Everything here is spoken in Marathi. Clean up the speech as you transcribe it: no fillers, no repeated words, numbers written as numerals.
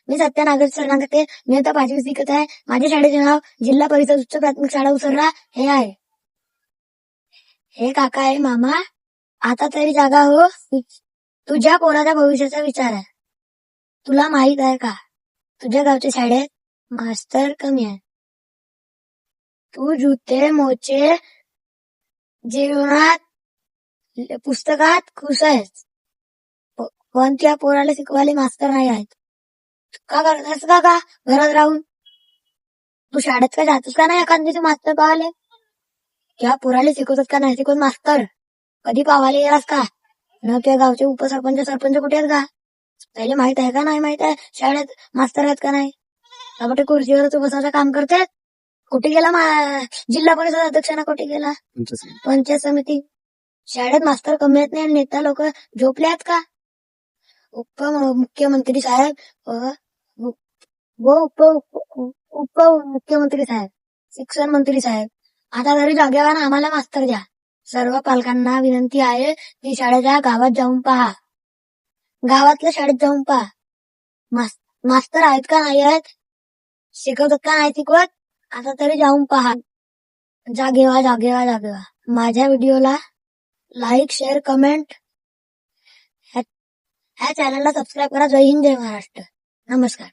मी सत्या नागरिक सांगते. मी आता 5वी शिकत आहे. माझ्या शाळेचे नाव जिल्हा परिषद उच्च प्राथमिक शाळा उसरला हे आहे. हे काका आहे मामा. आता तरी जागा हो. तुझ्या पोराच्या भविष्याचा विचार आहे. तुला माहित आहे का तुझ्या गावच्या शाळेत मास्तर कमी आहे. तू जुते मोचे जीवनात पुस्तकात खुश आहेस, पण त्या पोराला शिकवायला मास्तर नाही आहेत. का करतास का घरात राहून? तू शाळेत का जातोस का नाही एखाद दिवशी मास्तर पाहाले? त्या पोराला शिकवतात का नाही शिकवत मास्तर? कधी पावायला गेलास का? न त्या गावचे उपसरपंच सरपंच कुठे आहेत का? त्याला माहित आहे का नाही माहित आहे शाळेत मास्तर आहेत का नाही? त्यामुळे खुर्चीवर तू बसायचं काम करते. कुठे गेला जिल्हा परिषद अध्यक्षांना कुठे गेला? पंचायत समिती. शाळेत मास्तर कमी आहेत नाही. नेता लोक झोपले आहेत का? उपमुख्यमंत्री साहेब उपमुख्यमंत्री साहेब, शिक्षण मंत्री साहेब, आता तरी जागेवर आम्हाला मास्तर द्या. सर्व पालकांना विनंती आहे की शाळेच्या गावात जाऊन पहा. गावातल्या शाळेत जाऊन पहा. मास्तर आहेत का नाही आहेत? शिकवतात का नाही शिकवत? आता तरी जाऊन पहा. जागेवा. माझ्या व्हिडिओला लाईक, शेअर, कमेंट, ह्या चॅनलला सबस्क्राईब करा. जय हिंद, जय महाराष्ट्र. नमस्कार.